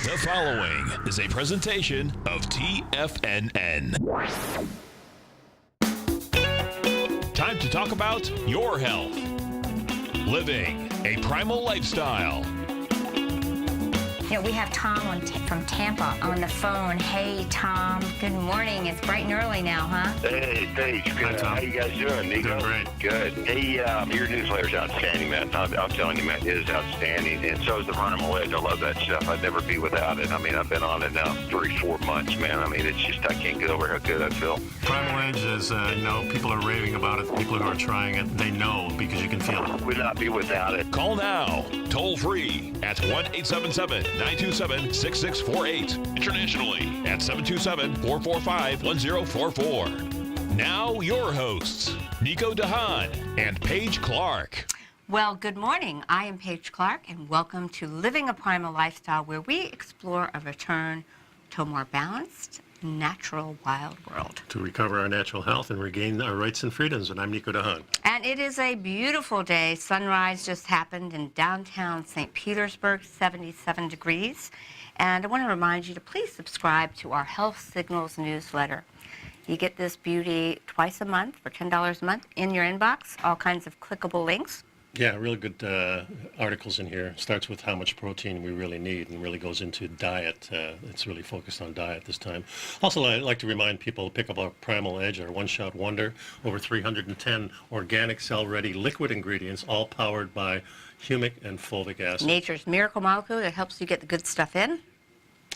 The following is a presentation of TFNN. Time to talk about your health. Living a primal lifestyle. You know, we have Tom from Tampa on the phone. Hey, Tom. Good morning. It's bright and early now, huh? Hey, Paige. Good. How you guys doing, Nico? Doing great. Good. Hey, your newsletter's outstanding, man. I'm telling you, man, it is outstanding. And so is the Primal Edge. I love that stuff. I'd never be without it. I mean, I've been on it now 3-4 months, man. I mean, it's just, I can't get over how good I feel. Primal Edge is, people are raving about it. People who are trying it, they know because you can feel it. Would not be without it. Call now, toll free at 1-877-927-6648. Internationally at 727-445-1044. Now your hosts, Nico de Haan and Paige Clarke. Well, good morning. I am Paige Clarke, and welcome to Living a Primal Lifestyle, where we explore a return to a more balanced, natural, wild world. To recover our natural health and regain our rights and freedoms. And I'm Nico de Haan. And it is a beautiful day. Sunrise just happened in downtown St. Petersburg, 77 degrees. And I want to remind you to please subscribe to our Health Signals newsletter. You get this beauty twice a month for $10 a month in your inbox, all kinds of clickable links. Yeah, really good articles in here. Starts with how much protein we really need and really goes into diet. It's really focused on diet this time. Also, I'd like to remind people to pick up our Primal Edge, our one-shot wonder. Over 310 organic, cell-ready liquid ingredients, all powered by humic and fulvic acid. Nature's miracle molecule that helps you get the good stuff in.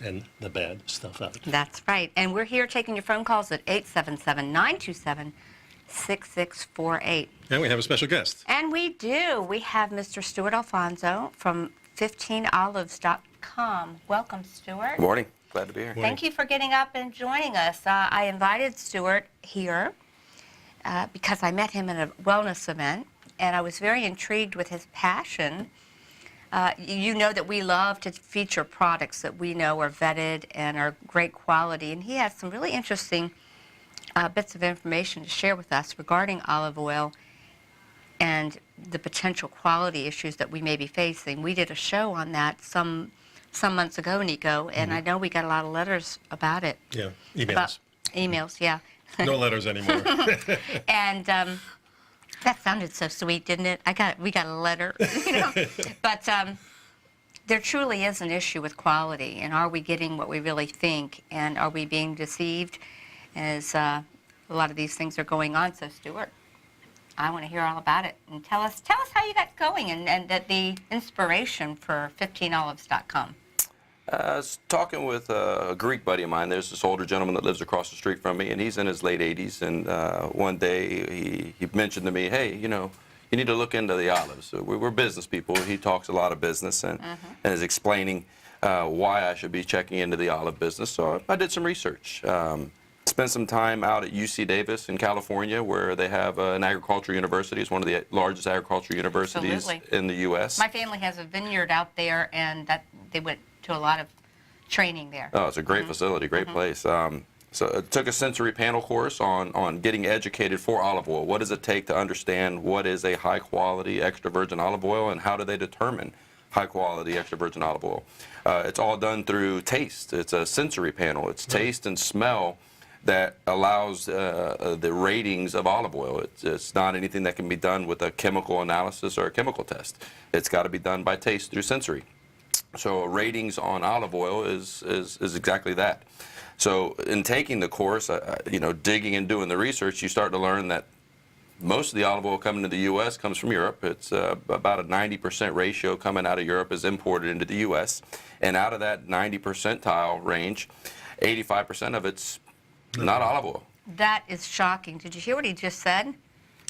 And the bad stuff out. That's right. And we're here taking your phone calls at 877-927-6648. And we have a special guest. And we do. We have Mr. Stuart Alfonso from 15olives.com. Welcome, Stuart. Good morning. Glad to be here. Thank you for getting up and joining us. I invited Stuart here because I met him at a wellness event, and I was very intrigued with his passion. You know that we love to feature products that we know are vetted and are great quality, and he has some really interesting bits of information to share with us regarding olive oil and the potential quality issues that we may be facing. We did a show on that some months ago, Nico, and I know we got a lot of letters about it. Yeah, emails. Emails, yeah. No letters anymore. And that sounded so sweet, didn't it? We got a letter, you know. But there truly is an issue with quality, and are we getting what we really think, and are we being deceived as a lot of these things are going on? So, Stuart, I want to hear all about it, and tell us how you got going and the inspiration for 15olives.com. I was talking with a Greek buddy of mine. There's this older gentleman that lives across the street from me, and he's in his late 80s. And one day he mentioned to me, hey, you know, you need to look into the olives. So we're business people. He talks a lot of business and is explaining why I should be checking into the olive business. So I did some research. Spent some time out at UC Davis in California, where they have an agriculture university. It's one of the largest agriculture universities in the U.S. My family has a vineyard out there, and they went to a lot of training there. Oh, it's a great facility, great place. So I took a sensory panel course on getting educated for olive oil. What does it take to understand what is a high-quality extra virgin olive oil, and how do they determine high-quality extra virgin olive oil? It's all done through taste. It's a sensory panel. It's taste and smell that allows the ratings of olive oil. It's not anything that can be done with a chemical analysis or a chemical test. It's got to be done by taste through sensory. So ratings on olive oil is exactly that. So in taking the course, digging and doing the research, you start to learn that most of the olive oil coming to the U.S. comes from Europe. It's about a 90% ratio coming out of Europe is imported into the U.S. And out of that 90 percentile range, 85% of it's not olive oil. That is shocking. Did you hear what he just said?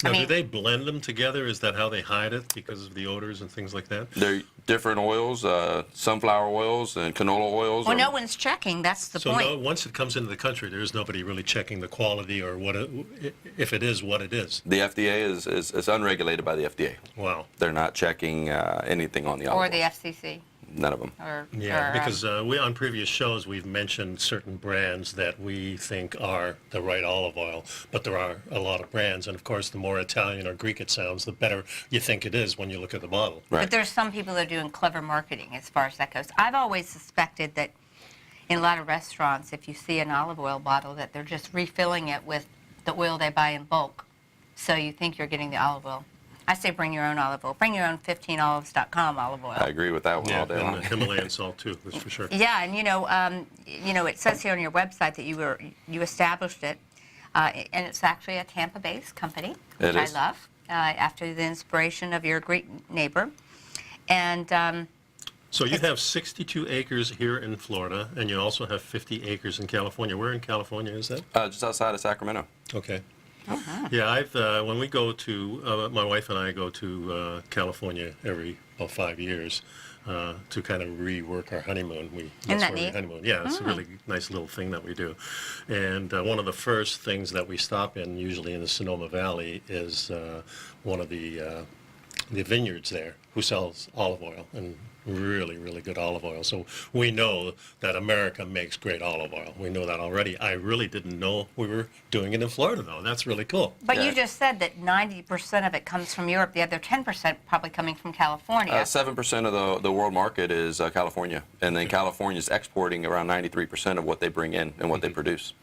Now, do they blend them together? Is that how they hide it, because of the odors and things like that? They're different oils, sunflower oils and canola oils. Well, no one's checking. That's the point. So once it comes into the country, there is nobody really checking the quality or if it is what it is. The FDA is unregulated by the FDA. Wow. They're not checking anything on the olive oil. Or the FCC. None of them. Yeah, because we on previous shows we've mentioned certain brands that we think are the right olive oil, but there are a lot of brands, and of course the more Italian or Greek it sounds, the better you think it is when you look at the bottle. Right. But there's some people that are doing clever marketing as far as that goes. I've always suspected that in a lot of restaurants, if you see an olive oil bottle, that they're just refilling it with the oil they buy in bulk. So you think you're getting the olive oil. I say bring your own olive oil. Bring your own 15olives.com olive oil. I agree with that one Yeah, all day long. and the Himalayan salt too, that's for sure. Yeah, and it says here on your website that you established it, and it's actually a Tampa-based company, which It is. I love, after the inspiration of your Greek neighbor. And So you have 62 acres here in Florida, and you also have 50 acres in California. Where in California is that? Just outside of Sacramento. Okay. Yeah, when we go to, my wife and I go to California every about 5 years to kind of rework our honeymoon. Isn't that where we neat? honeymoon. Yeah, it's a really nice little thing that we do. And one of the first things that we stop in, usually in the Sonoma Valley, is one of the vineyards there who sells olive oil, and really, really good olive oil. So we know that America makes great olive oil. We know that already. I really didn't know we were doing it in Florida, though. That's really cool. But Yeah. you just said that 90% of it comes from Europe. The other 10% probably coming from California. 7% of the world market is California, and then California is exporting around 93% of what they bring in and what they produce.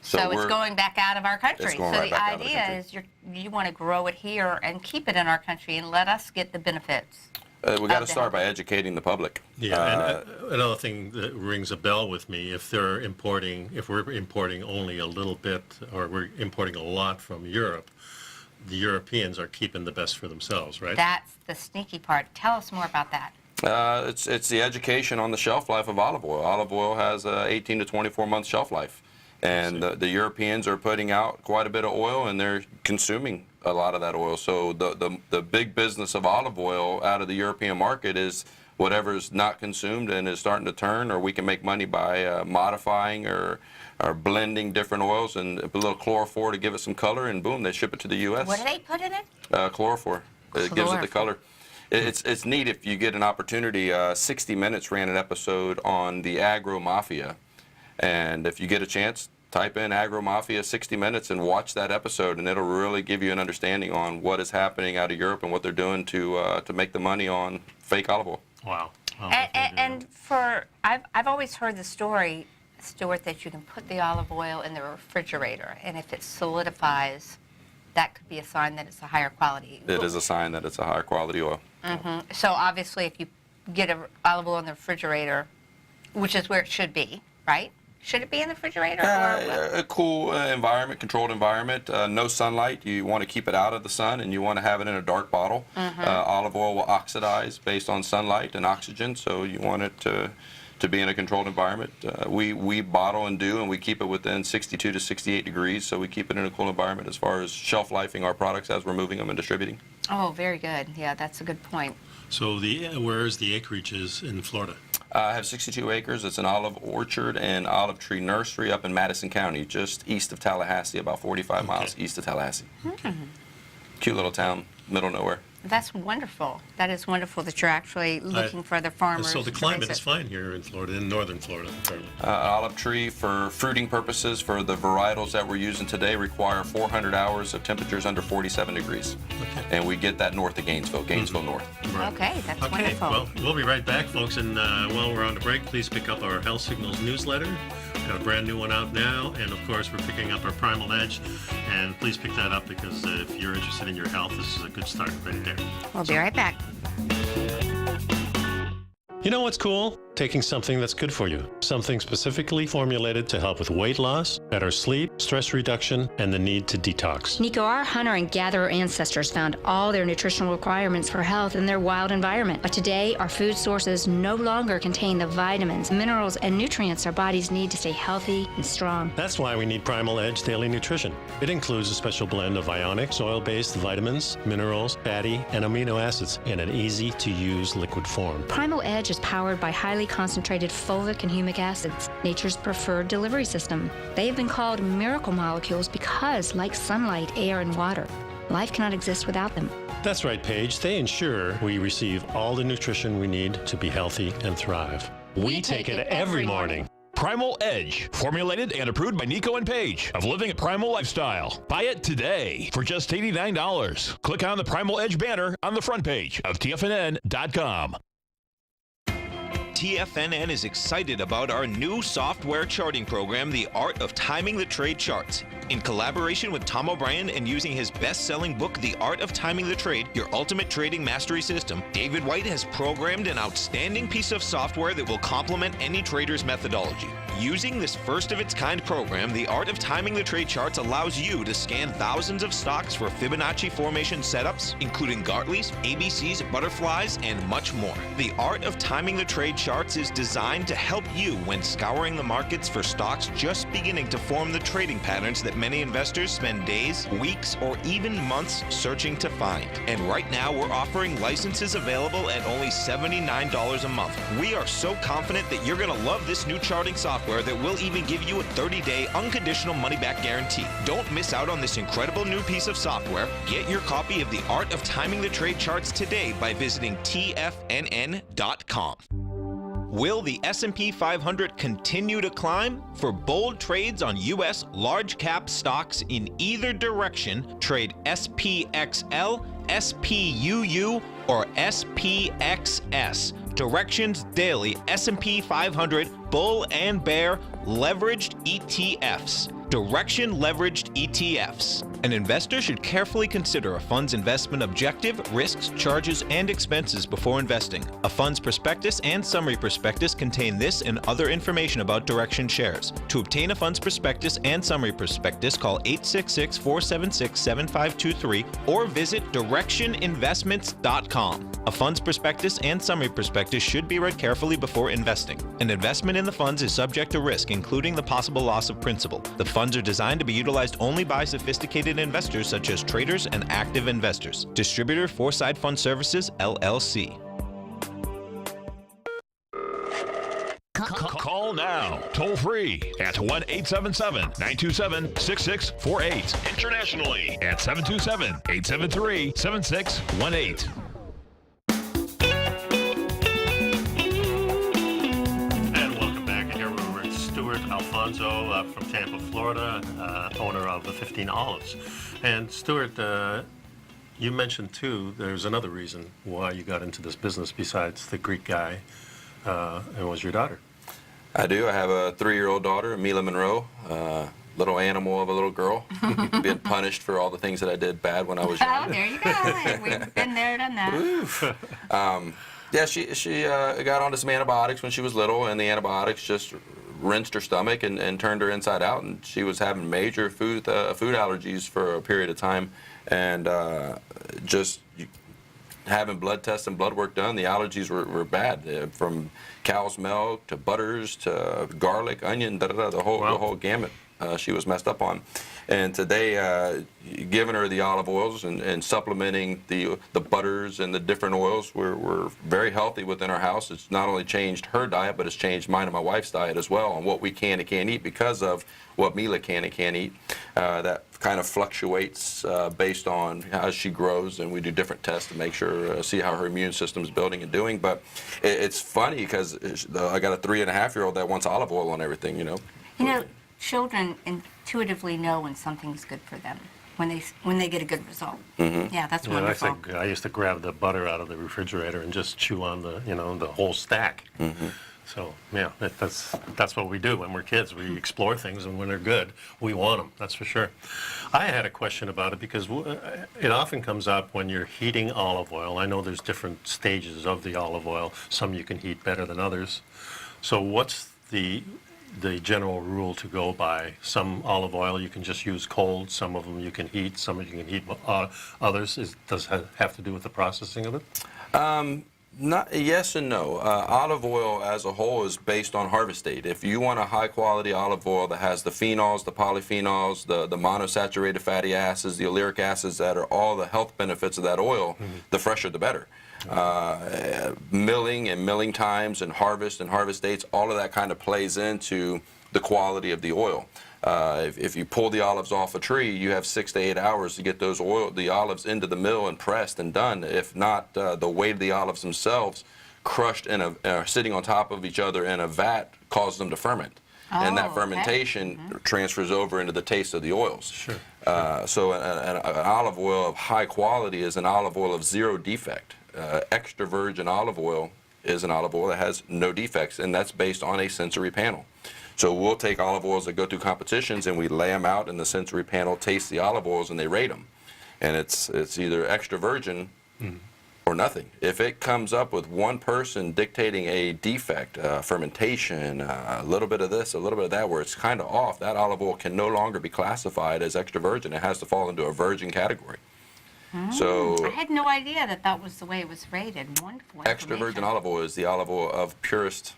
So it's we're- going back out of our country. It's going So right the back out of the idea country. is you want to grow it here and keep it in our country and let us get the benefits. We got to of the start by health. educating the public. Yeah, and another thing that rings a bell with me, if we're importing only a little bit, or we're importing a lot from Europe, the Europeans are keeping the best for themselves, right? That's the sneaky part. Tell us more about that. It's the education on the shelf life of olive oil. Olive oil has a 18 to 24 month shelf life, and the Europeans are putting out quite a bit of oil, and they're consuming a lot of that oil. So the big business of olive oil out of the European market is whatever's not consumed and is starting to turn, or we can make money by modifying or blending different oils and a little chloroform to give it some color, and boom, they ship it to the U.S. What do they put in it? Chloroform. It gives it the Chloroform. color. It's neat if you get an opportunity. 60 Minutes ran an episode on the agro mafia, and if you get a chance, type in agro mafia 60 Minutes and watch that episode, and it'll really give you an understanding on what is happening out of Europe and what they're doing to make the money on fake olive oil. Wow. I've always heard the story, Stuart, that you can put the olive oil in the refrigerator, and if it solidifies, that could be a sign that it's a higher quality. It is a sign that it's a higher quality oil. So obviously, if you get an olive oil in the refrigerator, which is where it should be, right? Should it be in the refrigerator? A cool environment, controlled environment, no sunlight. You want to keep it out of the sun, and you want to have it in a dark bottle. Olive oil will oxidize based on sunlight and oxygen, so you want it to be in a controlled environment. We bottle and we keep it within 62 to 68 degrees, so we keep it in a cool environment as far as shelf lifing our products as we're moving them and distributing. Oh, very good. Yeah, that's a good point. So where is the acreage is in Florida? I have 62 acres. It's an olive orchard and olive tree nursery up in Madison County, just east of Tallahassee, about 45 miles east of Tallahassee. Cute little town, middle of nowhere. That's wonderful. That is wonderful that you're actually looking for other farmers. So the to climate raise is it. fine here in Florida, in northern Florida, apparently. Olive tree for fruiting purposes for the varietals that we're using today require 400 hours of temperatures under 47 degrees. Okay. And we get that north of Gainesville north. Right. Okay, that's Okay, wonderful. well, we'll be right back, folks. And while we're on the break, please pick up our Health Signals newsletter. We've got a brand new one out now. And of course, we're picking up our Primal Edge. And please pick that up because if you're interested in your health, this is a good start right there. We'll be right back. You know what's cool? Taking something that's good for you. Something specifically formulated to help with weight loss, better sleep, stress reduction, and the need to detox. Nico, our hunter and gatherer ancestors found all their nutritional requirements for health in their wild environment. But today, our food sources no longer contain the vitamins, minerals, and nutrients our bodies need to stay healthy and strong. That's why we need Primal Edge Daily Nutrition. It includes a special blend of ionic, oil-based vitamins, minerals, fatty, and amino acids in an easy-to-use liquid form. Primal Edge is powered by highly concentrated fulvic and humic acids, nature's preferred delivery system. They have been called miracle molecules because, like sunlight, air, and water, life cannot exist without them. That's right, Paige. They ensure we receive all the nutrition we need to be healthy and thrive. We take it every morning. Primal Edge, formulated and approved by Nico and Paige of Living a Primal Lifestyle. Buy it today for just $89. Click on the Primal Edge banner on the front page of TFNN.com. TFNN is excited about our new software charting program, The Art of Timing the Trade Charts. In collaboration with Tom O'Brien and using his best-selling book, The Art of Timing the Trade, Your Ultimate Trading Mastery System, David White has programmed an outstanding piece of software that will complement any trader's methodology. Using this first-of-its-kind program, The Art of Timing the Trade Charts allows you to scan thousands of stocks for Fibonacci formation setups, including Gartleys, ABCs, butterflies, and much more. The Art of Timing the Trade Charts is designed to help you when scouring the markets for stocks just beginning to form the trading patterns that many investors spend days, weeks, or even months searching to find. And right now, we're offering licenses available at only $79 a month. We are so confident that you're going to love this new charting software that will even give you a 30-day unconditional money-back guarantee. Don't miss out on this incredible new piece of software. Get your copy of The Art of Timing the Trade Charts today by visiting TFNN.com. Will the S&P 500 continue to climb? For bold trades on U.S. large-cap stocks in either direction, trade SPXL, SPUU, or SPXS. Directions Daily S&P 500 Bull and Bear Leveraged ETFs. Direction Leveraged ETFs. An investor should carefully consider a fund's investment objective, risks, charges, and expenses before investing. A fund's prospectus and summary prospectus contain this and other information about Direction shares. To obtain a fund's prospectus and summary prospectus, call 866-476-7523 or visit directioninvestments.com. A fund's prospectus and summary prospectus should be read carefully before investing. An investment in the funds is subject to risk, including the possible loss of principal. The funds are designed to be utilized only by sophisticated investors such as traders and active investors. Distributor Foreside Fund Services, LLC. Call now, toll free at 1-877-927-6648. Internationally at 727-873-7618. Alfonso from Tampa, Florida, owner of the 15 Olives. And Stuart, you mentioned too, there's another reason why you got into this business besides the Greek guy, and was your daughter. I do. I have a 3-year-old daughter, Mila Monroe, little animal of a little girl, being punished for all the things that I did bad when I was young. Oh, there you go. We've been there, done that. Yeah, she got onto some antibiotics when she was little, and the antibiotics just rinsed her stomach and turned her inside out, and she was having major food allergies for a period of time, and just having blood tests and blood work done, the allergies were bad, from cow's milk to butters to garlic, onion, the whole gamut. She was messed up on. And today, giving her the olive oils and supplementing the butters and the different oils, we're very healthy within our house. It's not only changed her diet, but it's changed mine and my wife's diet as well, on what we can and can't eat because of what Mila can and can't eat. That kind of fluctuates based on how she grows, and we do different tests to make sure, see how her immune system is building and doing. But it's funny because I got a 3.5-year-old that wants olive oil on everything, you know. You know, children intuitively know when something's good for them, when they get a good result. Mm-hmm. Yeah, that's wonderful. I used to grab the butter out of the refrigerator and just chew on the whole stack. Mm-hmm. So yeah, that's what we do when we're kids. We explore things, and when they're good, we want them. That's for sure. I had a question about it because it often comes up when you're heating olive oil. I know there's different stages of the olive oil. Some you can heat better than others. So what's the general rule to go by? Some olive oil you can just use cold, some of them you can heat, some of you can heat others. Does it have to do with the processing of it? Yes and no. Olive oil as a whole is based on harvest date. If you want a high quality olive oil that has the phenols, the polyphenols, the monosaturated fatty acids, the oleic acids that are all the health benefits of that oil, the fresher the better. Milling and milling times and harvest dates, all of that kind of plays into the quality of the oil. If you pull the olives off a tree, you have 6 to 8 hours to get the olives into the mill and pressed and done. If not, the weight of the olives themselves, crushed in sitting on top of each other in a vat, causes them to ferment. And that fermentation transfers over into the taste of the oils. Sure. So an olive oil of high quality is an olive oil of zero defect. Extra virgin olive oil is an olive oil that has no defects, and that's based on a sensory panel. So we'll take olive oils that go through competitions and we lay them out, and the sensory panel tastes the olive oils and they rate them. And it's either extra virgin or nothing. If it comes up with one person dictating a defect, fermentation, a little bit of this, a little bit of that, where it's kind of off, that olive oil can no longer be classified as extra virgin. It has to fall into a virgin category. So I had no idea that that was the way it was rated. Wonderful extra virgin olive oil is the olive oil of purest.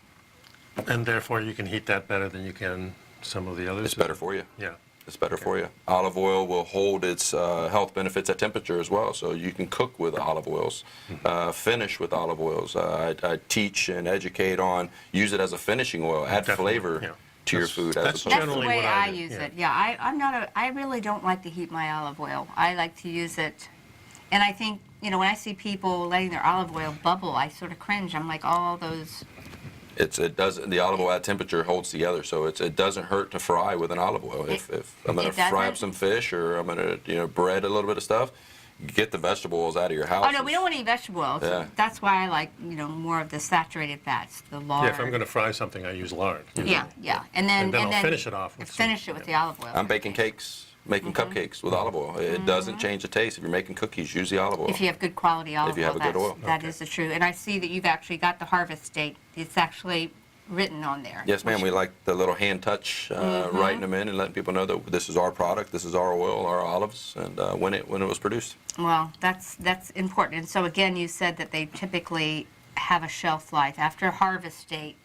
And therefore, you can heat that better than you can some of the others? It's better for you. Yeah. It's better for you. Olive oil will hold its health benefits at temperature as well, so you can cook with olive oils, finish with olive oils. I teach and educate on use it as a finishing oil, add flavor to your food. That's That's the generally way what I I do, use yeah. it. Yeah, I really don't like to heat my olive oil. I like to use it, and I think, when I see people letting their olive oil bubble, I sort of cringe. I'm like, all those. The olive oil at temperature holds together, so it doesn't hurt to fry with an olive oil. If I'm going to fry up some fish, or I'm going to bread a little bit of stuff, get the vegetable oils out of your house. Oh no, we don't want any vegetable oils. Yeah. That's why I like more of the saturated fats, the lard. Yeah, if I'm going to fry something, I use lard. Yeah, and then I'll finish it off with the olive oil. I'm baking cakes, making cupcakes with olive oil. It doesn't change the taste. If you're making cookies, use the olive oil. If you have good quality olive oil, If you have a good oil. that is the truth. And I see that you've actually got the harvest date. It's actually written on there. Yes, ma'am. We like the little hand touch, writing them in and letting people know that this is our product, this is our oil, our olives, and when it was produced. Well, that's important. And so again, you said that they typically have a shelf life after harvest date.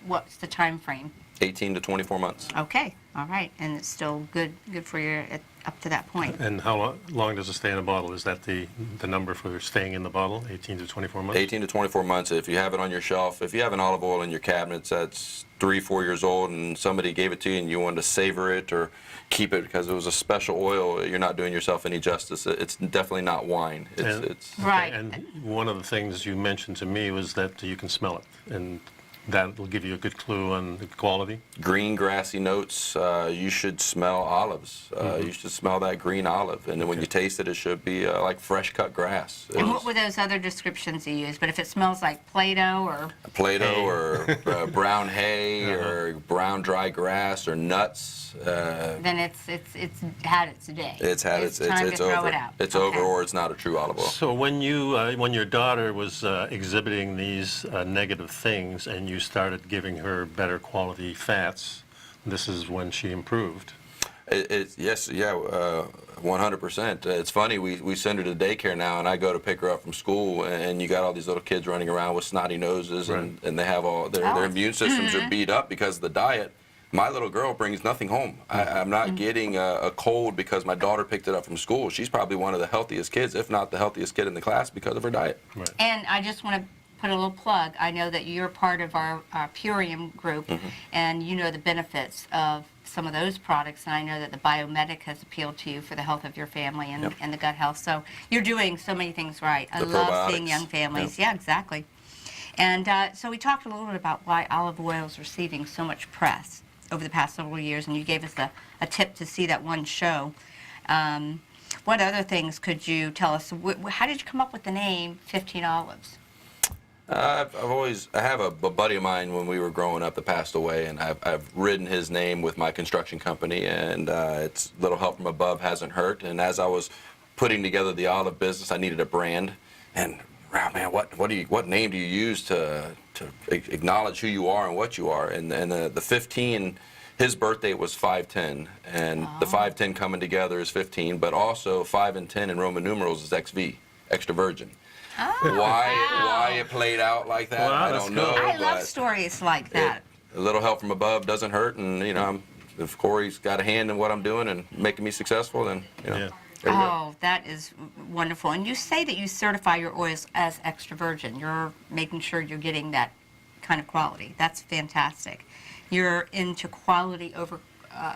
What's the time frame? 18 to 24 months. Okay, all right, and it's still good for you up to that point. And how long does it stay in a bottle? Is that the number for staying in the bottle, 18 to 24 months? 18 to 24 months. If you have it on your shelf, if you have an olive oil in your cabinets that's 3-4 years old and somebody gave it to you and you wanted to savor it or keep it because it was a special oil, you're not doing yourself any justice. It's definitely not wine. It's Right. And one of the things you mentioned to me was that you can smell it, and that will give you a good clue on the quality. green, grassy notes. You should smell olives. You should smell that green olive, and then when you taste it, it should be like fresh cut grass. And what were those other descriptions you used? But if it smells like Play-Doh or Play-Doh or brown hay or brown dry grass or nuts. then it's had its day. It's had it's time to over. throw it out. It's Okay. over, or it's not a true olive oil. So when your daughter was exhibiting these negative things and you started giving her better quality fats, this is when she improved. 100%. It's funny, we send her to daycare now, and I go to pick her up from school, and you got all these little kids running around with snotty noses, Right. and they have all their immune systems are beat up because of the diet. My little girl brings nothing home. I'm not getting a cold because my daughter picked it up from school. She's probably one of the healthiest kids, if not the healthiest kid in the class, because of her diet. Right. And I just want to put a little plug. I know that you're part of our Purium group, and you know the benefits of some of those products, and I know that the Biomedic has appealed to you for the health of your family and the gut health. So you're doing so many things right. I The love seeing probiotics. young families. Yeah, exactly. And so we talked a little bit about why olive oil is receiving so much press over the past several years, and you gave us a tip to see that one show. What other things could you tell us? How did you come up with the name 15 Olives? I have a buddy of mine when we were growing up that passed away, and I've ridden his name with my construction company, and it's little help from above hasn't hurt. And as I was putting together the olive business, I needed a brand, and wow, man, what name do you use to acknowledge who you are and what you are? And the 15, his birthday was 5/10, and the 5/10 coming together is 15, but also 5 and 10 in Roman numerals is XV, extra virgin. Why it played out like that, Wow, I that's don't cool. know. I love but stories like that. a little help from above doesn't hurt, and if Corey's got a hand in what I'm doing and making me successful, then Yeah. there you go. Oh, that is wonderful. And you say that you certify your oils as extra virgin. You're making sure you're getting that kind of quality. That's fantastic. You're into quality over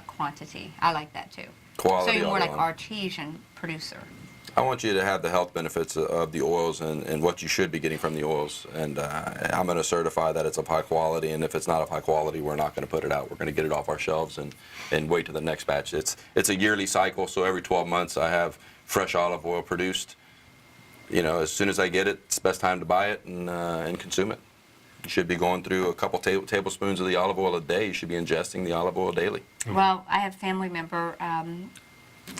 quantity. I like that too. Quality So you're more all like around. artesian producer. I want you to have the health benefits of the oils and what you should be getting from the oils. And I'm going to certify that it's of high quality. And if it's not of high quality, we're not going to put it out. We're going to get it off our shelves and wait to the next batch. It's a yearly cycle, so every 12 months I have fresh olive oil produced. You know, as soon as I get it, it's the best time to buy it and consume it. You should be going through a couple tablespoons of the olive oil a day. You should be ingesting the olive oil daily. Well, I have a family member,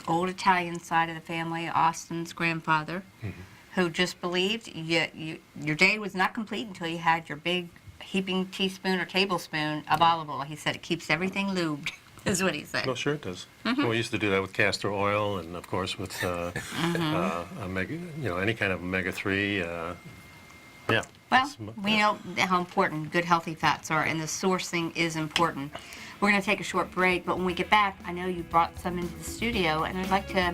old Italian side of the family, Austin's grandfather, who just believed your day was not complete until you had your big heaping teaspoon or tablespoon of olive oil. He said it keeps everything lubed, is what he said. No, sure it does. Well, we used to do that with castor oil, and of course with omega, any kind of omega-3. Yeah. Well, we know how important good healthy fats are, and the sourcing is important. We're going to take a short break, but when we get back, I know you brought some into the studio, and I'd like to,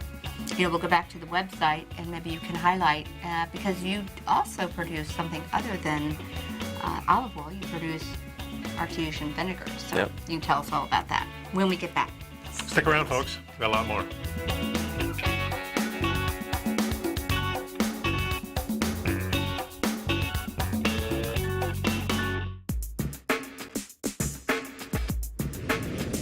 we'll go back to the website, and maybe you can highlight, because you also produce something other than olive oil. You produce artesian vinegars, so Yep. you can tell us all about that when we get back. Stick around, folks. We've got a lot more.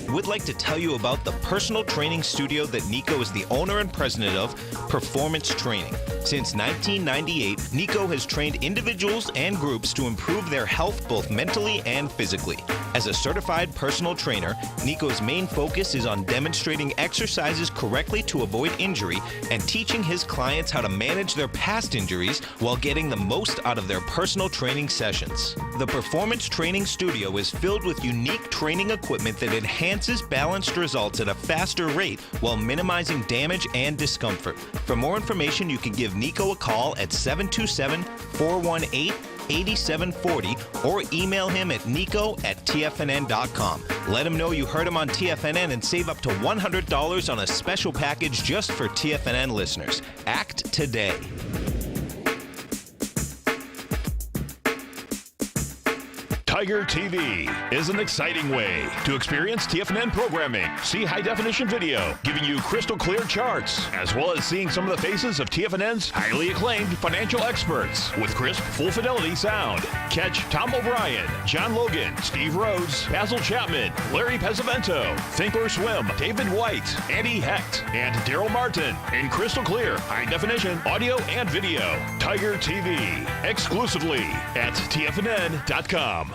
Would like to tell you about the personal training studio that Nico is the owner and president of, Performance Training. Since 1998, Nico has trained individuals and groups to improve their health both mentally and physically. As a certified personal trainer, Nico's main focus is on demonstrating exercises correctly to avoid injury and teaching his clients how to manage their past injuries while getting the most out of their personal training sessions. The Performance Training Studio is filled with unique training equipment that enhances balanced results at a faster rate while minimizing damage and discomfort. For more information, you can give Nico a call at 727-418-8740 or email him at nico@tfnn.com. Let him know you heard him on TFNN and save up to $100 on a special package just for TFNN listeners. Act today. Tiger TV is an exciting way to experience TFNN programming. See high-definition video, giving you crystal clear charts, as well as seeing some of the faces of TFNN's highly acclaimed financial experts with crisp, full-fidelity sound. Catch Tom O'Brien, John Logan, Steve Rhodes, Basil Chapman, Larry Pesavento, Think or Swim, David White, Andy Hecht, and Daryl Martin in crystal clear, high-definition audio and video. Tiger TV, exclusively at TFNN.com.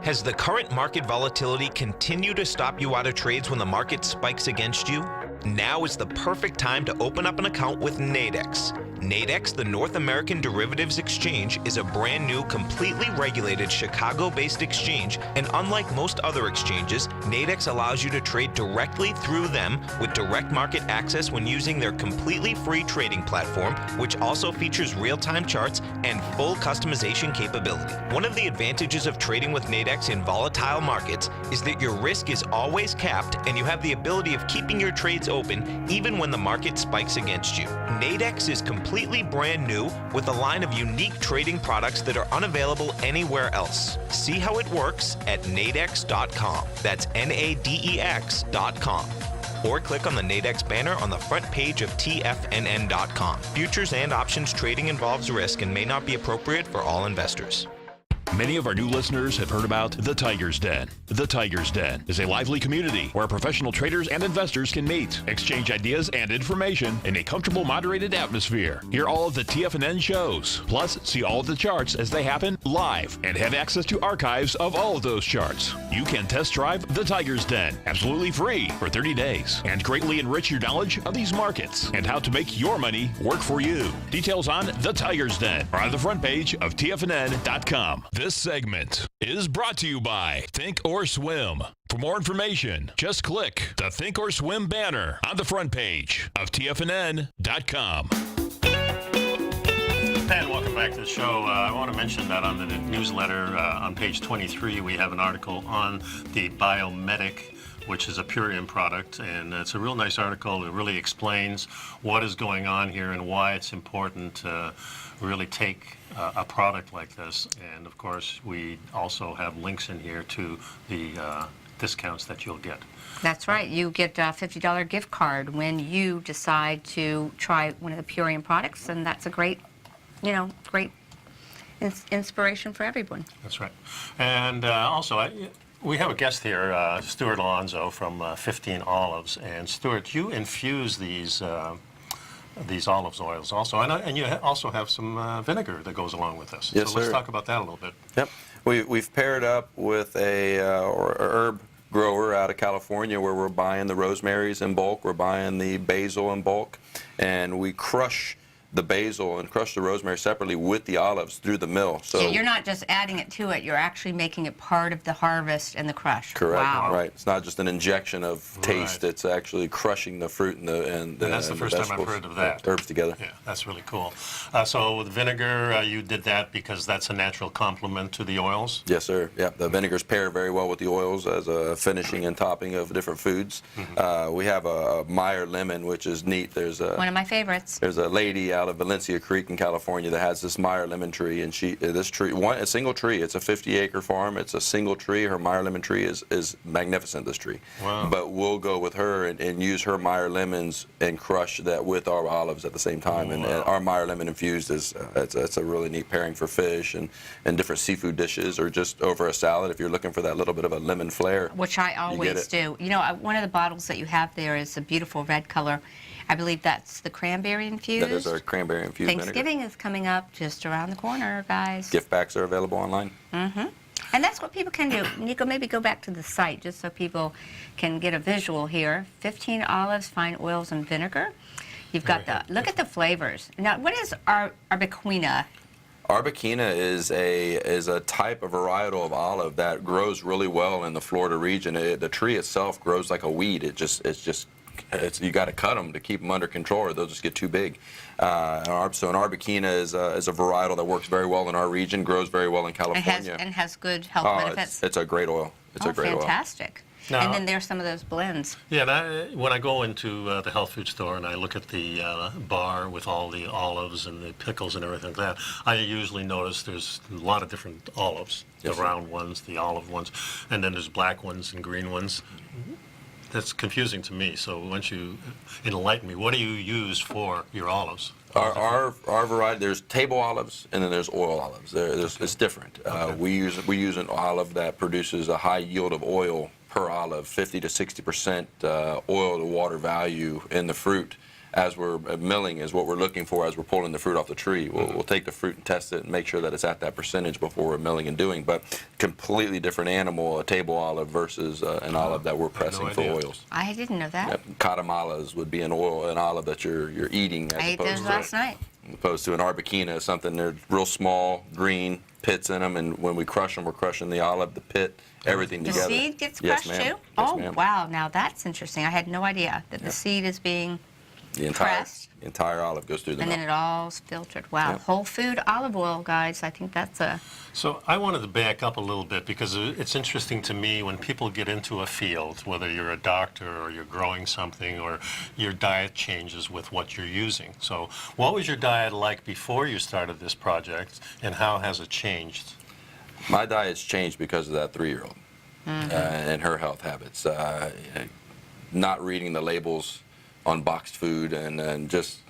Has the current market volatility continued to stop you out of trades when the market spikes against you? Now is the perfect time to open up an account with Nadex. Nadex, the North American Derivatives Exchange, is a brand new, completely regulated Chicago-based exchange, and unlike most other exchanges, Nadex allows you to trade directly through them with direct market access when using their completely free trading platform, which also features real-time charts and full customization capability. One of the advantages of trading with Nadex in volatile markets is that your risk is always capped and you have the ability of keeping your trades open even when the market spikes against you. Nadex is completely brand new with a line of unique trading products that are unavailable anywhere else. See how it works at nadex.com. That's NADEX.com. Or click on the Nadex banner on the front page of TFNN.com. Futures and options trading involves risk and may not be appropriate for all investors. Many of our new listeners have heard about The Tiger's Den. The Tiger's Den is a lively community where professional traders and investors can meet, exchange ideas and information in a comfortable, moderated atmosphere. Hear all of the TFNN shows, plus see all of the charts as they happen live and have access to archives of all of those charts. You can test drive The Tiger's Den absolutely free for 30 days and greatly enrich your knowledge of these markets and how to make your money work for you. Details on The Tiger's Den are on the front page of TFNN.com. This segment is brought to you by Think or Swim. For more information, just click the Think or Swim banner on the front page of TFNN.com. And welcome back to the show. I want to mention that on the newsletter on page 23, we have an article on the Biomedic, which is a Purium product, and it's a real nice article. It really explains what is going on here and why it's important to really take a product like this. And of course, we also have links in here to the discounts that you'll get. That's right. You get a $50 gift card when you decide to try one of the Purium products, and that's a great, great inspiration for everyone. That's right. And also, we have a guest here, Stuart Alonso from 15 Olives. And Stuart, you infuse these olive oils also, and you also have some vinegar that goes along with this. Yes, so let's sir. talk about that a little bit. Yep. We've paired up with a herb grower out of California where we're buying the rosemaries in bulk, we're buying the basil in bulk, and we crush the basil and crush the rosemary separately with the olives through the mill. So you're not just adding it to it, you're actually making it part of the harvest and the crush. correct. Wow. Right. It's not just an injection of taste. Right. It's actually crushing the fruit and that's the first time I've heard of that. Herbs together. Yeah, that's really cool. So with vinegar, you did that because that's a natural complement to the oils? Yes, sir. Yeah, the vinegars pair very well with the oils as a finishing and topping of different foods. We have a Meyer lemon, which is neat. There's One of my favorites. There's a lady out of Valencia Creek in California that has this Meyer lemon tree, and a single tree. It's a 50-acre farm. It's a single tree. Her Meyer lemon tree is magnificent. This tree. Wow. But we'll go with her and use her Meyer lemons and crush that with our olives at the same time. And our Meyer lemon infused is it's a really neat pairing for fish and different seafood dishes, or just over a salad if you're looking for that little bit of a lemon flair. Which I always do. One of the bottles that you have there is a beautiful red color. I believe that's the cranberry infused. That is our cranberry infused vinegar. Thanksgiving is coming up just around the corner, guys. Gift packs are available online. And that's what people can do. Nico, maybe go back to the site just so people can get a visual here. 15 olives, fine oils, and vinegar. You've got look at the flavors. Now, what is arbequina? Arbequina is a type of varietal of olive that grows really well in the Florida region. The tree itself grows like a weed. You got to cut them to keep them under control, or they'll just get too big. So an arbequina is a varietal that works very well in our region, grows very well in California. And has good health benefits. It's a great oil. It's a great fantastic. Now, and then there's some of those blends. Yeah, when I go into the health food store and I look at the bar with all the olives and the pickles and everything like that, I usually notice there's a lot of different olives. Yes, the round ones, the olive ones, and then there's black ones and green ones. That's confusing to me, so once you enlighten me, what do you use for your olives? Our variety, there's table olives and then there's oil olives. It's different. Okay. We use an olive that produces a high yield of oil per olive, 50 to 60% oil to water value in the fruit. As we're milling is what we're looking for as we're pulling the fruit off the tree. We'll take the fruit and test it and make sure that it's at that percentage before we're milling and doing. But completely different animal, a table olive versus an olive that we're pressing for oils. I didn't know that. Yep. Catamalas would be an olive that you're eating. I ate those last night. As opposed to an arbequina, something they're real small, green, pits in them, and when we crush them, we're crushing the olive, the pit, everything The together. seed gets Yes, crushed ma'am. too? Yes, Oh, ma'am. wow. Now that's interesting. I had no idea that the seed is being The pressed. entire olive goes through the and mill. then it all's filtered. Wow. Yep. Whole food olive oil, guys. I think that's a... So I wanted to back up a little bit because it's interesting to me when people get into a field, whether you're a doctor or you're growing something or your diet changes with what you're using. So what was your diet like before you started this project, and how has it changed? My diet's changed because of that 3-year-old and her health habits. Not reading the labels on boxed food and just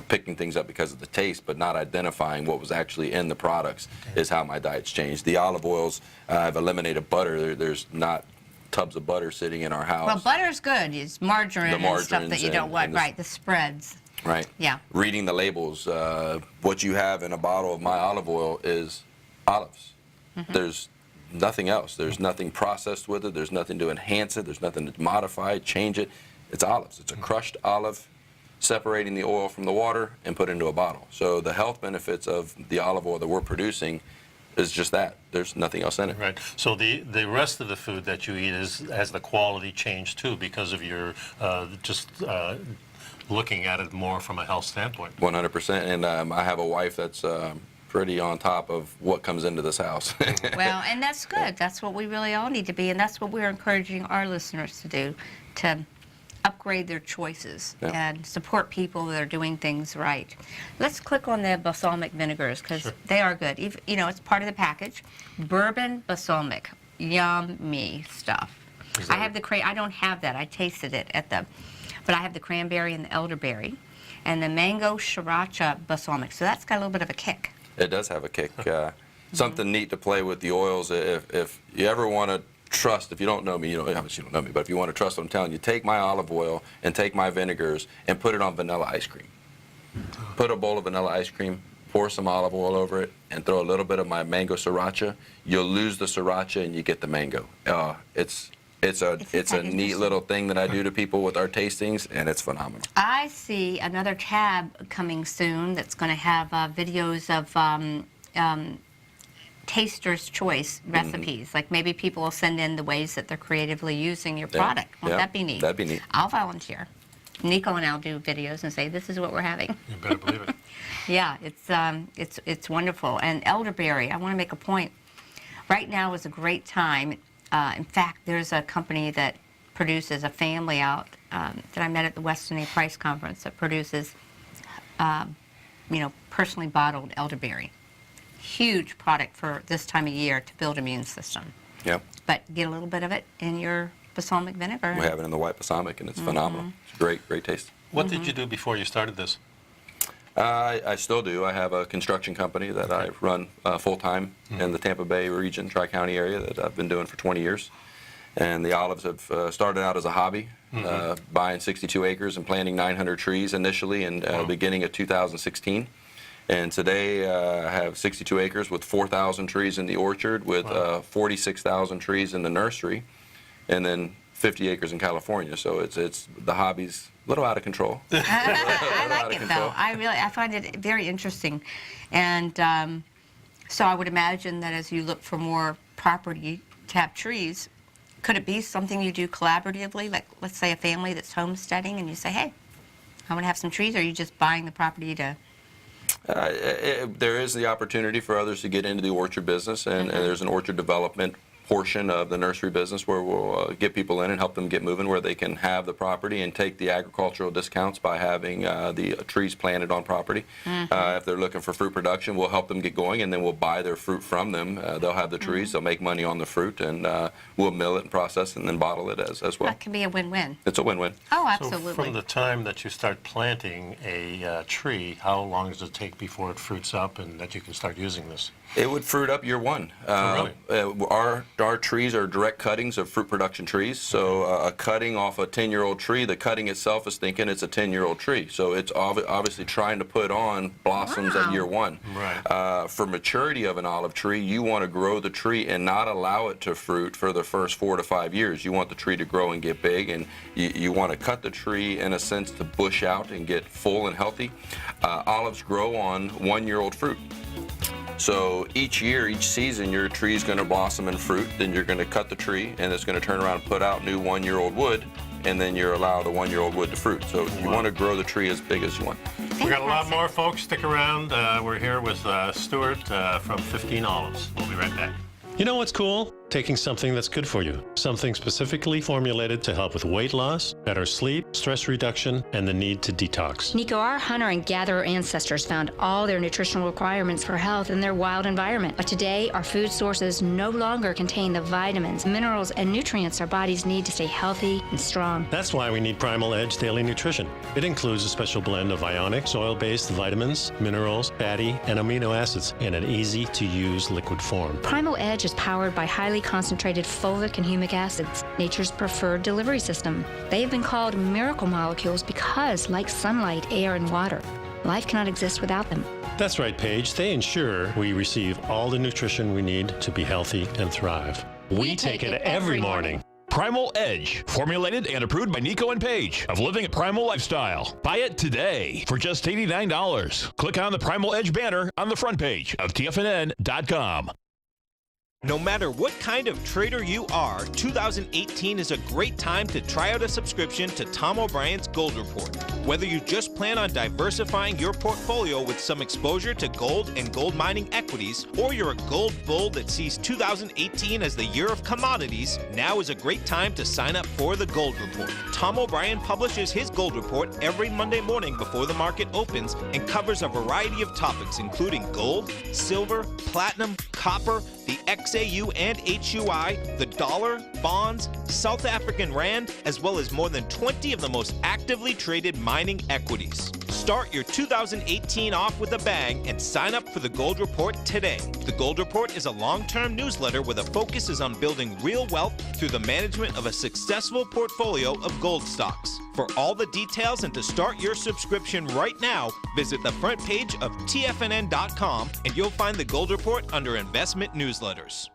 picking things up because of the taste, but not identifying what was actually in the products is how my diet's changed. The olive oils, I've eliminated butter. There's not tubs of butter sitting in our house. Well, butter's good. It's margarine and stuff that you don't want. Right, the spreads. Right. Yeah. Reading the labels, what you have in a bottle of my olive oil is olives. There's nothing else. There's nothing processed with it. There's nothing to enhance it. There's nothing to modify it, change it. It's olives. It's a crushed olive, separating the oil from the water and put into a bottle. So the health benefits of the olive oil that we're producing is just that. There's nothing else in it. Right. So the rest of the food that you eat has the quality changed too because of your looking at it more from a health standpoint. 100%. And I have a wife that's pretty on top of what comes into this house. Well, and that's good. That's what we really all need to be, and that's what we're encouraging our listeners to do, to upgrade their choices and support people that are doing things right. Let's click on the balsamic vinegars because they are good. It's part of the package. Bourbon balsamic, yummy stuff. I have I don't have that. I tasted it but I have the cranberry and the elderberry, and the mango sriracha balsamic. So that's got a little bit of a kick. It does have a kick. Something neat to play with the oils. If you ever want to trust, if you don't know me, obviously you don't know me, but if you want to trust what I'm telling you, take my olive oil and take my vinegars and put it on vanilla ice cream. Put a bowl of vanilla ice cream, pour some olive oil over it, and throw a little bit of my mango sriracha. You'll lose the sriracha and you get the mango. It's a neat little thing that I do to people with our tastings, and it's phenomenal. I see another tab coming soon that's going to have videos of taster's choice recipes. Like maybe people will send in the ways that they're creatively using your product. Won't that be neat? That'd be neat. I'll volunteer. Nico and I'll do videos and say, this is what we're having. You better believe it. Yeah, it's wonderful. And elderberry, I want to make a point. Right now is a great time. In fact, there's a company that produces a family out that I met at the Weston A. Price Conference that produces, personally bottled elderberry. Huge product for this time of year to build immune system. Yep. But get a little bit of it in your balsamic vinegar. We have it in the white balsamic, and it's phenomenal. It's great taste. What did you do before you started this? I still do. I have a construction company that I run full-time in the Tampa Bay region, Tri-County area, that I've been doing for 20 years. And the olives have started out as a hobby, buying 62 acres and planting 900 trees initially in the beginning of 2016. And today I have 62 acres with 4,000 trees in the orchard, with 46,000 trees in the nursery, and then 50 acres in California. So it's the hobby's a little out of control. I like it though. I find it very interesting, and so I would imagine that as you look for more property to have trees, could it be something you do collaboratively? Like, let's say a family that's homesteading, and you say, "Hey, I want to have some trees," or are you just buying the property to? There is the opportunity for others to get into the orchard business, and there's an orchard development portion of the nursery business where we'll get people in and help them get moving, where they can have the property and take the agricultural discounts by having the trees planted on property. If they're looking for fruit production, we'll help them get going, and then we'll buy their fruit from them. They'll have the trees, they'll make money on the fruit, and we'll mill it and process it and then bottle it as well. That can be a win-win. It's a win-win. Oh, absolutely. So from the time that you start planting a tree, how long does it take before it fruits up and that you can start using this? It would fruit up year one. Our trees are direct cuttings of fruit production trees. So a cutting off a 10-year-old tree, the cutting itself is thinking it's a 10-year-old tree. So it's obviously trying to put on blossoms at year one. Right. For maturity of an olive tree, you want to grow the tree and not allow it to fruit for the first 4 to 5 years. You want the tree to grow and get big, and you want to cut the tree in a sense to bush out and get full and healthy. Olives grow on 1-year-old fruit. So each year, each season, your tree is going to blossom and fruit. Then you're going to cut the tree, and it's going to turn around and put out new 1-year-old wood, and then you're allowed the 1-year-old wood to fruit. So you want to grow the tree as big as you want. We got a lot more, folks. Stick around. We're here with Stuart from 15 Olives. We'll be right back. You know what's cool? Taking something that's good for you. Something specifically formulated to help with weight loss, better sleep, stress reduction, and the need to detox. Nico, our hunter and gatherer ancestors found all their nutritional requirements for health in their wild environment. But today, our food sources no longer contain the vitamins, minerals, and nutrients our bodies need to stay healthy and strong. That's why we need Primal Edge Daily Nutrition. It includes a special blend of ionic, soil-based vitamins, minerals, fatty, and amino acids in an easy-to-use liquid form. Primal Edge is powered by highly concentrated fulvic and humic acids, nature's preferred delivery system. They have been called miracle molecules because, like sunlight, air, and water, life cannot exist without them. That's right, Paige. They ensure we receive all the nutrition we need to be healthy and thrive. We take it every morning. Primal Edge, formulated and approved by Nico and Paige of Living a Primal Lifestyle. Buy it today for just $89. Click on the Primal Edge banner on the front page of TFNN.com. No matter what kind of trader you are, 2018 is a great time to try out a subscription to Tom O'Brien's Gold Report. Whether you just plan on diversifying your portfolio with some exposure to gold and gold mining equities, or you're a gold bull that sees 2018 as the year of commodities, now is a great time to sign up for the Gold Report. Tom O'Brien publishes his Gold Report every Monday morning before the market opens and covers a variety of topics including gold, silver, platinum, copper, the X XAU and HUI, the dollar, bonds, South African rand, as well as more than 20 of the most actively traded mining equities. Start your 2018 off with a bang and sign up for the Gold Report today. The Gold Report is a long-term newsletter where the focus is on building real wealth through the management of a successful portfolio of gold stocks. For all the details and to start your subscription right now, visit the front page of TFNN.com and you'll find the Gold Report under Investment Newsletters.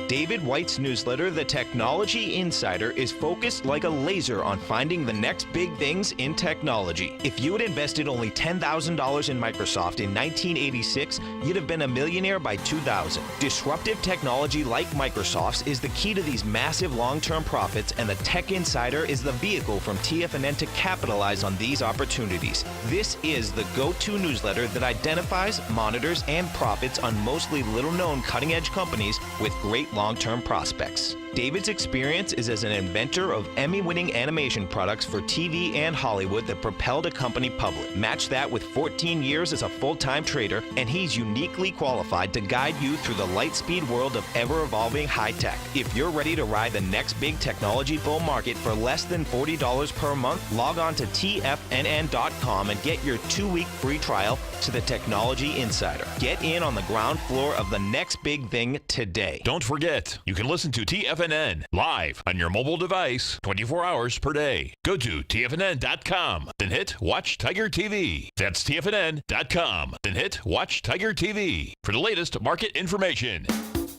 David White's newsletter, The Technology Insider, is focused like a laser on finding the next big things in technology. If you had invested only $10,000 in Microsoft in 1986, you'd have been a millionaire by 2000. Disruptive technology like Microsoft's is the key to these massive long-term profits, and the Tech Insider is the vehicle from TFNN to capitalize on these opportunities. This is the go-to newsletter that identifies, monitors, and profits on mostly little-known cutting-edge companies with great long-term prospects. David's experience is as an inventor of Emmy-winning animation products for TV and Hollywood that propelled a company public. Match that with 14 years as a full-time trader, and he's uniquely qualified to guide you through the light-speed world of ever-evolving high-tech. If you're ready to ride the next big technology bull market for less than $40 per month, log on to TFNN.com and get your 2-week free trial to the Technology Insider. Get in on the ground floor of the next big thing today. Don't forget, you can listen to TFNN live on your mobile device 24 hours per day. Go to TFNN.com, then hit Watch Tiger TV. That's TFNN.com, then hit Watch Tiger TV for the latest market information.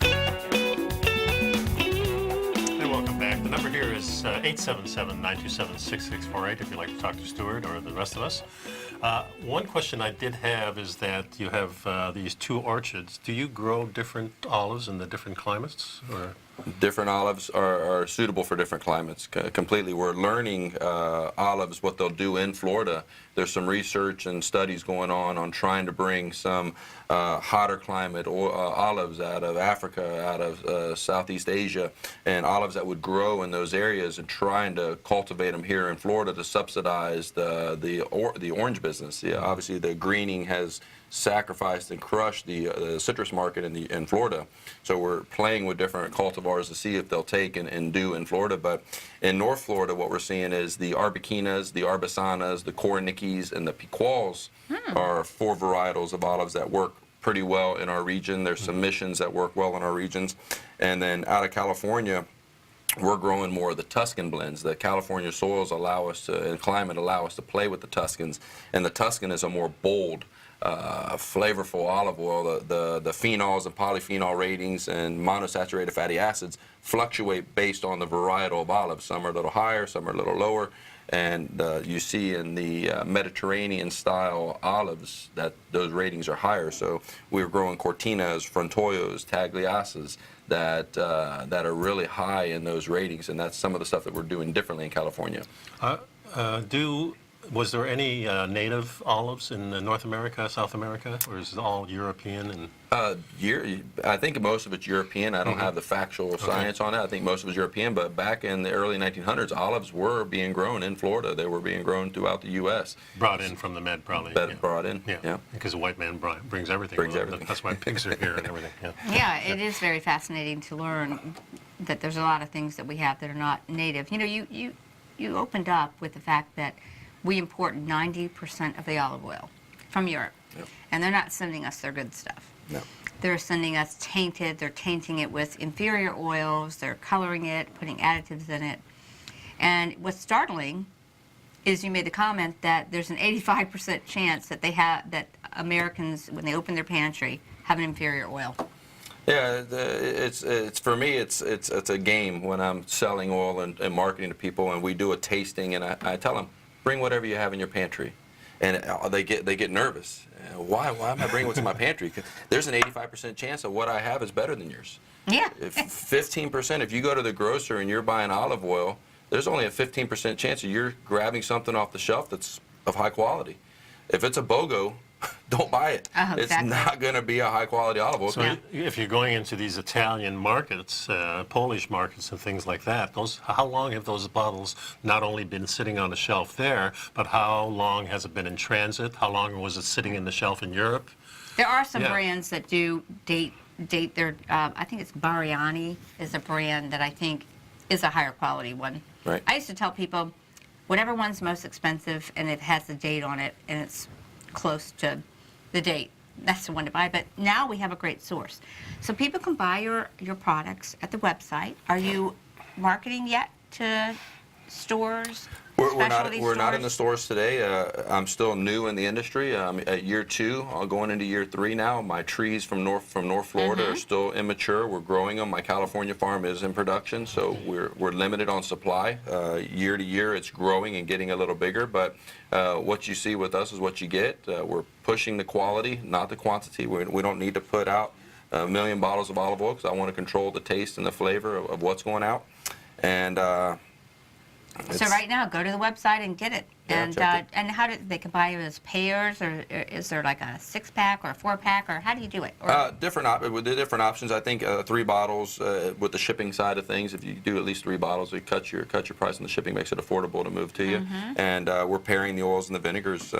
Hey, welcome back. The number here is 877-927-6648 if you'd like to talk to Stuart or the rest of us. One question I did have is that you have these 2 orchards. Do you grow different olives in the different climates? Or? Different olives are suitable for different climates completely. We're learning olives, what they'll do in Florida. There's some research and studies going on trying to bring some hotter climate olives out of Africa, out of Southeast Asia, and olives that would grow in those areas, and trying to cultivate them here in Florida to subsidize the orange business. Yeah, obviously the greening has sacrificed and crushed the citrus market in Florida. So we're playing with different cultivars to see if they'll take and do in Florida. But in North Florida, what we're seeing is the Arbequinas, the Arbesanas, the Coronicas, and the Picuals are 4 varietals of olives that work pretty well in our region. There's some missions that work well in our regions. And then out of California, we're growing more of the Tuscan blends. The California soils allow us to, and climate allow us to play with the Tuscans. And the Tuscan is a more bold, flavorful olive oil. The phenols and polyphenol ratings and monosaturated fatty acids fluctuate based on the varietal of olives. Some are a little higher, some are a little lower. And you see in the Mediterranean style olives that those ratings are higher. So we're growing Cortinas, Frontoyos, Tagliassas that are really high in those ratings, and that's some of the stuff that we're doing differently in California. Was there any native olives in North America, South America, or is it all European? And I think most of it's European. I don't have the factual science on it. I think most of it's European, but back in the early 1900s, olives were being grown in Florida. They were being grown throughout the U.S. Brought in from the Med, probably. Brought in, yeah. Because a white man brings everything. That's why pigs are here and everything. Yeah, it is very fascinating to learn that there's a lot of things that we have that are not native. You know, you opened up with the fact that we import 90% of the olive oil from Europe. Yep. And they're not sending us their good stuff. No. They're sending us tainted, they're tainting it with inferior oils, they're coloring it, putting additives in it. And what's startling is you made the comment that there's an 85% chance that that Americans, when they open their pantry, have an inferior oil. Yeah, it's for me. It's a game when I'm selling oil and marketing to people, and we do a tasting, and I tell them, bring whatever you have in your pantry, and they get nervous. Why am I bringing what's in my pantry? 'Cause there's an 85% chance that what I have is better than yours. Yeah. 15%. If you go to the grocer and you're buying olive oil, there's only a 15% chance that you're grabbing something off the shelf that's of high quality. If it's a BOGO, don't buy it. Exactly. It's not going to be a high-quality olive oil. So if you're going into these Italian markets, Polish markets and things like that, how long have those bottles not only been sitting on the shelf there, but how long has it been in transit? How long was it sitting in the shelf in Europe? There are some brands that do date date their, I think it's Bariani is a brand that I think is a higher quality one. Right. I used to tell people, whatever one's most expensive and it has the date on it and it's close to the date, that's the one to buy. But now we have a great source. So people can buy your products at the website. Are you marketing yet to stores? We're not in the stores today. I'm still new in the industry. At year 2, going into year 3 now. My trees from North Florida are still immature. We're growing them. My California farm is in production, so we're limited on supply. Year to year, it's growing and getting a little bigger. But what you see with us is what you get. We're pushing the quality, not the quantity. We don't need to put out 1 million bottles of olive oil because I want to control the taste and the flavor of what's going out. And so right now, go to the website and get it. Yeah, And how do they can buy it as pairs, or is there like a 6-pack or a 4-pack, or how do you do it? With the different options, I think 3 bottles with the shipping side of things. If you do at least 3 bottles, it cuts your price, and the shipping makes it affordable to move to you. And we're pairing the oils and the vinegars.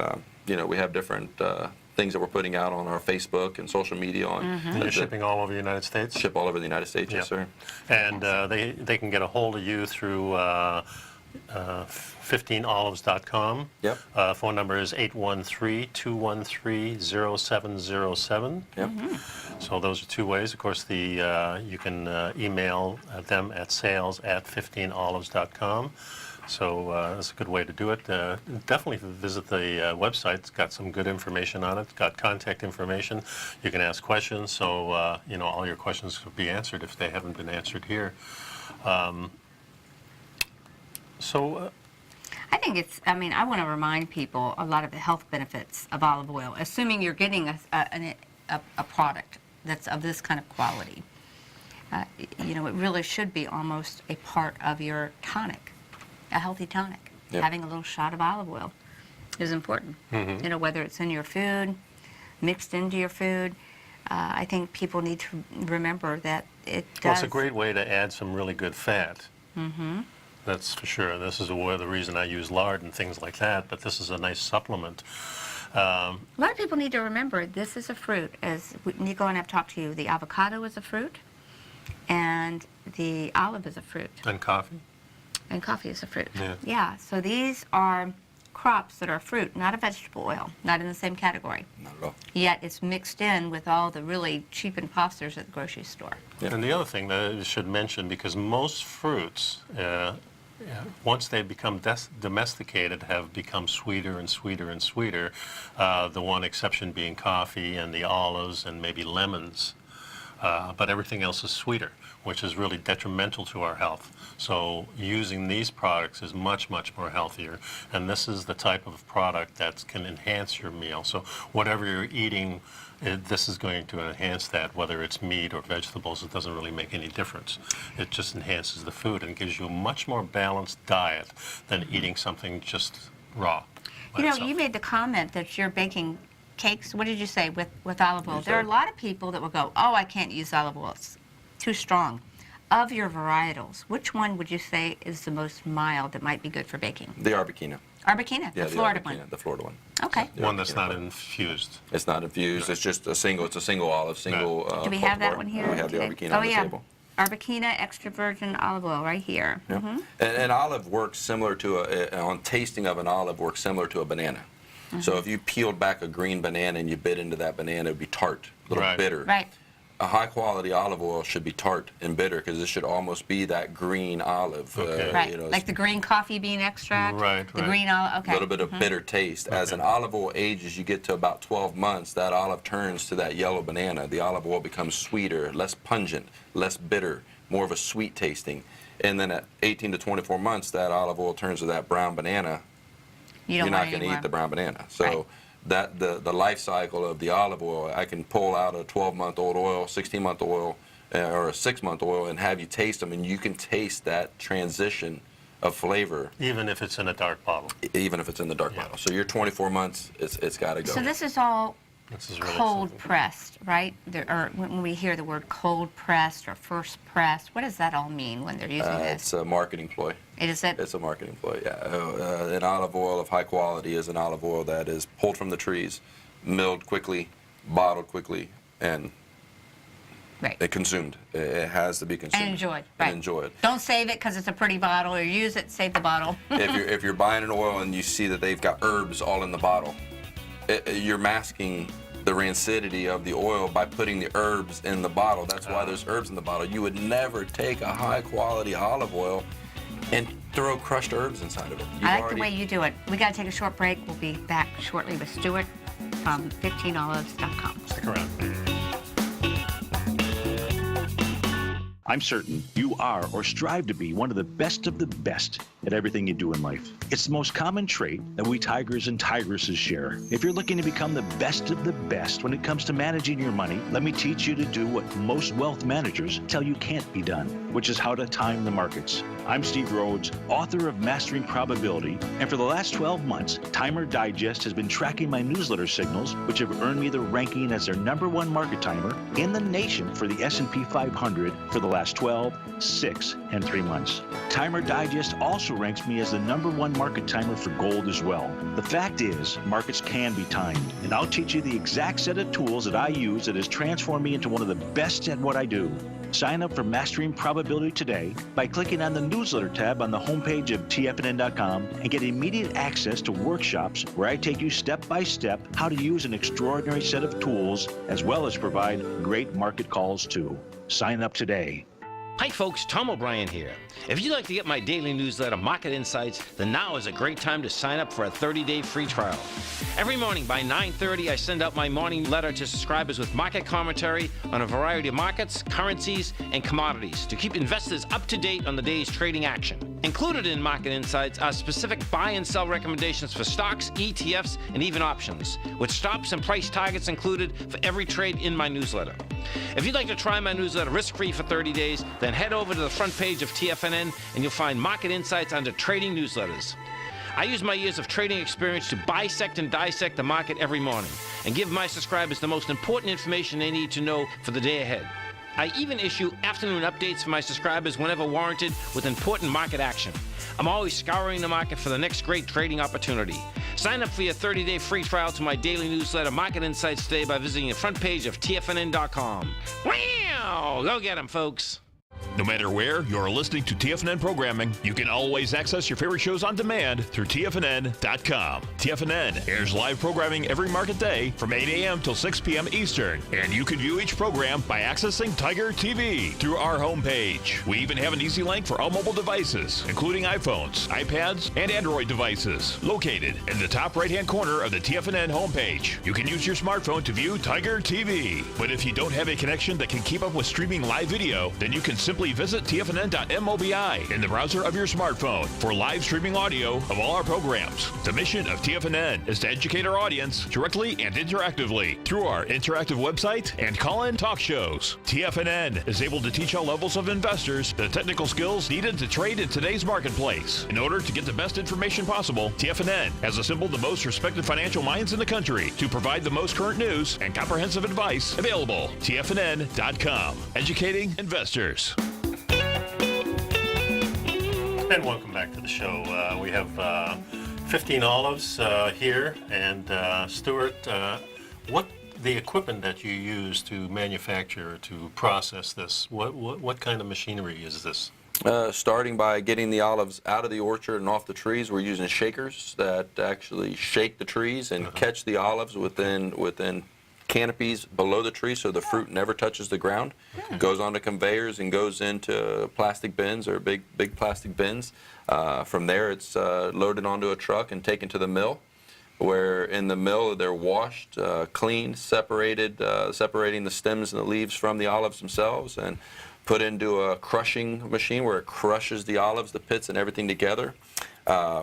We have different things that we're putting out on our Facebook and social media. And you're shipping all over the United States? Ship all over the United States, yes, sir. And they can get a hold of you through 15olives.com. Yep. Phone number is 813-213-0707. Yep. So those are 2 ways. Of course, you can email them at sales@15olives.com. So that's a good way to do it. Definitely visit the website. It's got some good information on it. It's got contact information. You can ask questions, so all your questions will be answered if they haven't been answered here. I think I want to remind people a lot of the health benefits of olive oil, assuming you're getting a product that's of this kind of quality. It really should be almost a part of your tonic, a healthy tonic. Yep. Having a little shot of olive oil is important. Whether it's in your food, mixed into your food. I think people need to remember that it does. Well, it's a great way to add some really good fat. That's for sure. This is the reason I use lard and things like that, but this is a nice supplement. A lot of people need to remember this is a fruit. As Nico and I have talked to you, the avocado is a fruit, and the olive is a fruit. And coffee. And coffee is a fruit. Yeah. So these are crops that are fruit, not a vegetable oil, not in the same category. Not at all. Yet it's mixed in with all the really cheap imposters at the grocery store. Yeah. And the other thing that I should mention, because most fruits, once they become domesticated, have become sweeter and sweeter and sweeter, the one exception being coffee and the olives and maybe lemons. But everything else is sweeter, which is really detrimental to our health. So using these products is much, much more healthier. And this is the type of product that can enhance your meal. So whatever you're eating, this is going to enhance that, whether it's meat or vegetables. It doesn't really make any difference. It just enhances the food and gives you a much more balanced diet than eating something just raw. You made the comment that you're baking cakes, what did you say, with olive oil? There are a lot of people that will go, oh, I can't use olive oil, it's too strong. Of your varietals, which one would you say is the most mild that might be good for baking? The Arbequina. Arbequina, Yeah, the Florida Arbequina, one. The Florida one. Okay. The One that's Arbequina not one. infused. It's not infused. It's just it's a single olive, single. Do we have that cultivar. one here? We have the today? Arbequina on the table. Arbequina extra virgin olive oil right here. Yeah. And olive works similar to on tasting of an olive works similar to a banana. So if you peeled back a green banana and you bit into that banana, it would be tart, a little bitter. Right. A high-quality olive oil should be tart and bitter because it should almost be that green olive. Okay. Right, like the green coffee bean extract. Right, The right. green olive. Okay. A little bit of bitter taste. As an olive oil ages, you get to about 12 months, that olive turns to that yellow banana. The olive oil becomes sweeter, less pungent, less bitter, more of a sweet tasting. And then at 18 to 24 months, that olive oil turns to that brown banana. You're not going to eat the brown banana. So that the life cycle of the olive oil, I can pull out a 12-month-old oil, 16-month oil, or a 6-month oil and have you taste them, and you can taste that transition of flavor. Even if it's in a dark bottle. Even if it's in the dark bottle. So your 24 months, it's got to go. So this is all This is really cold simple. pressed, right? Or when we hear the word cold pressed or first pressed, what does that all mean when they're using this? It's a marketing ploy. Is it? It's a marketing ploy, yeah. An olive oil of high quality is an olive oil that is pulled from the trees, milled quickly, bottled quickly, and Right. consumed. It has to be consumed. And enjoyed, right. And enjoyed. Don't save it because it's a pretty bottle, or use it, save the bottle. If you're buying an oil and you see that they've got herbs all in the bottle, you're masking the rancidity of the oil by putting the herbs in the bottle. That's why there's herbs in the bottle. You would never take a high quality olive oil and throw crushed herbs inside of it. I like the way you do it. We got to take a short break. We'll be back shortly with Stuart from 15olives.com. Stick around. I'm certain you are or strive to be one of the best at everything you do in life. It's the most common trait that we tigers and tigresses share. If you're looking to become the best of the best when it comes to managing your money, let me teach you to do what most wealth managers tell you can't be done, which is how to time the markets. I'm Steve Rhodes, author of Mastering Probability, and for the last 12 months, Timer Digest has been tracking my newsletter signals, which have earned me the ranking as their #1 market timer in the nation for the S&P 500 for the last 12, 6, and 3 months. Timer Digest also ranks me as the #1 market timer for gold as well. The fact is, markets can be timed, and I'll teach you the exact set of tools that I use that has transformed me into one of the best at what I do. Sign up for Mastering Probability today by clicking on the newsletter tab on the homepage of TFNN.com and get immediate access to workshops where I take you step by step how to use an extraordinary set of tools, as well as provide great market calls too. Sign up today. Hi folks, Tom O'Brien here. If you'd like to get my daily newsletter, Market Insights, then now is a great time to sign up for a 30-day free trial. Every morning by 9:30, I send out my morning letter to subscribers with market commentary on a variety of markets, currencies, and commodities to keep investors up to date on the day's trading action. Included in Market Insights are specific buy and sell recommendations for stocks, ETFs, and even options, with stops and price targets included for every trade in my newsletter. If you'd like to try my newsletter risk-free for 30 days, then head over to the front page of TFNN and you'll find Market Insights under Trading Newsletters. I use my years of trading experience to bisect and dissect the market every morning and give my subscribers the most important information they need to know for the day ahead. I even issue afternoon updates for my subscribers whenever warranted with important market action. I'm always scouring the market for the next great trading opportunity. Sign up for your 30-day free trial to my daily newsletter, Market Insights, today by visiting the front page of TFNN.com. Wow! Go get 'em, folks. No matter where you're listening to TFNN programming, you can always access your favorite shows on demand through TFNN.com. TFNN airs live programming every market day from 8 a.m. till 6 p.m. Eastern, and you can view each program by accessing Tiger TV through our homepage. We even have an easy link for all mobile devices, including iPhones, iPads, and Android devices, located in the top right-hand corner of the TFNN homepage. You can use your smartphone to view Tiger TV, but if you don't have a connection that can keep up with streaming live video, then you can simply visit TFNN.mobi in the browser of your smartphone for live streaming audio of all our programs. The mission of TFNN is to educate our audience directly and interactively through our interactive website and call-in talk shows. TFNN is able to teach all levels of investors the technical skills needed to trade in today's marketplace. In order to get the best information possible, TFNN has assembled the most respected financial minds in the country to provide the most current news and comprehensive advice available. TFNN.com, educating investors. And welcome back to the show. We have 15 Olives here, and Stuart, what the equipment that you use to manufacture, to process this, what kind of machinery is this? Starting by getting the olives out of the orchard and off the trees, we're using shakers that actually shake the trees and catch the olives within canopies below the tree, so the fruit never touches the ground. Goes onto conveyors and goes into plastic bins, or big plastic bins. From there, it's loaded onto a truck and taken to the mill, where in the mill they're washed, cleaned, separated, separating the stems and the leaves from the olives themselves, and put into a crushing machine where it crushes the olives, the pits, and everything together.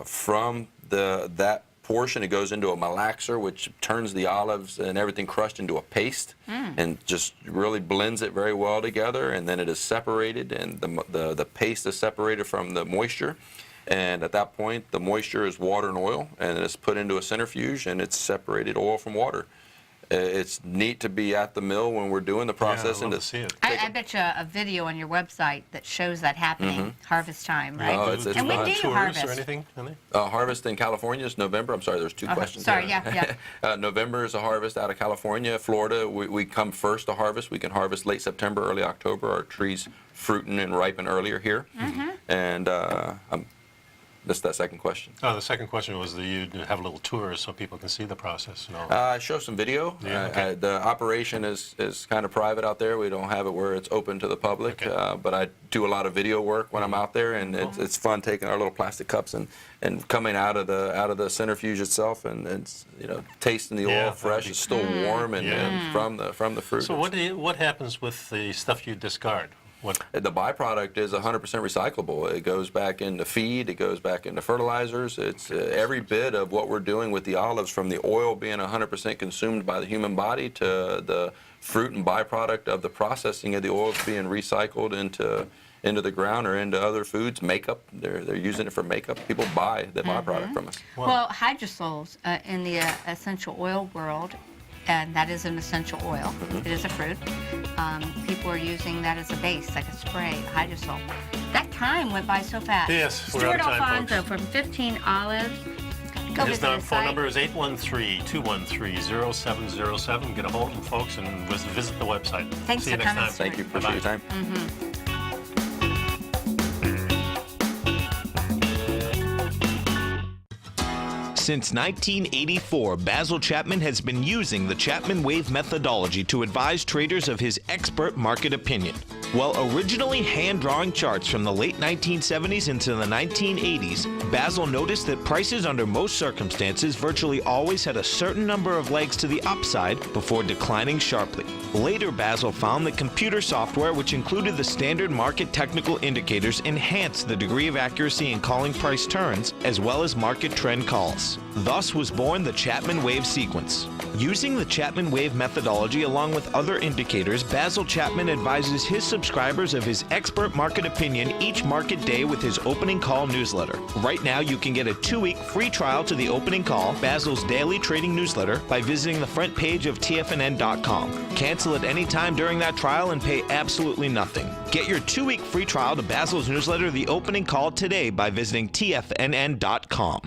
From that portion, it goes into a malaxer, which turns the olives and everything crushed into a paste, and just really blends it very well together. And then it is separated, and the paste is separated from the moisture. And at that point, the moisture is water and oil, and it's put into a centrifuge, and it's separated oil from water. It's neat to be at the mill when we're doing the process. Yeah, I'd love to see it. I bet you a video on your website that shows that happening, harvest time, right? Oh, it's and when fun. do you Tours harvest? or anything? Really? Harvest in California is November. I'm sorry, there's two questions Sorry, there. yeah. November is a harvest out of California. Florida, we come first to harvest. We can harvest late September, early October. Our trees fruiting and ripen earlier here. And that's that second question. Oh, the second question was that you have a little tour so people can see the process and all. I show some video. Yeah, okay. The operation is kind of private out there. We don't have it where it's open to the public, Okay. but I do a lot of video work when I'm out there, and it's fun taking our little plastic cups and coming out of the centrifuge itself, and it's tasting the oil fresh. It's still warm and from the fruit. So what happens with the stuff you discard? The byproduct is 100% recyclable. It goes back into feed. It goes back into fertilizers. It's every bit of what we're doing with the olives, from the oil being 100% consumed by the human body to the fruit and byproduct of the processing of the oils being recycled into the ground or into other foods. Makeup, they're using it for makeup. People buy the byproduct from us. Well, hydrosols in the essential oil world, and that is an essential oil. It is a fruit. People are using that as a base, like a spray, hydrosol. That time went by so fast. Yes, we're Stuart out of time, Alfonso folks. from 15 Olives. Go His visit his phone site. number is 813-213-0707. Get a hold of him, folks, and visit the website. Thanks See you for next coming, time. Thank you. Appreciate your time. Since 1984, Basil Chapman has been using the Chapman Wave methodology to advise traders of his expert market opinion. While originally hand-drawing charts from the late 1970s into the 1980s, Basil noticed that prices under most circumstances virtually always had a certain number of legs to the upside before declining sharply. Later, Basil found that computer software, which included the standard market technical indicators, enhanced the degree of accuracy in calling price turns, as well as market trend calls. Thus was born the Chapman Wave sequence. Using the Chapman Wave methodology along with other indicators, Basil Chapman advises his subscribers of his expert market opinion each market day with his opening call newsletter. Right now, you can get a 2-week free trial to the opening call, Basil's daily trading newsletter, by visiting the front page of TFNN.com. Cancel at any time during that trial and pay absolutely nothing. Get your 2-week free trial to Basil's newsletter, The Opening Call, today by visiting TFNN.com.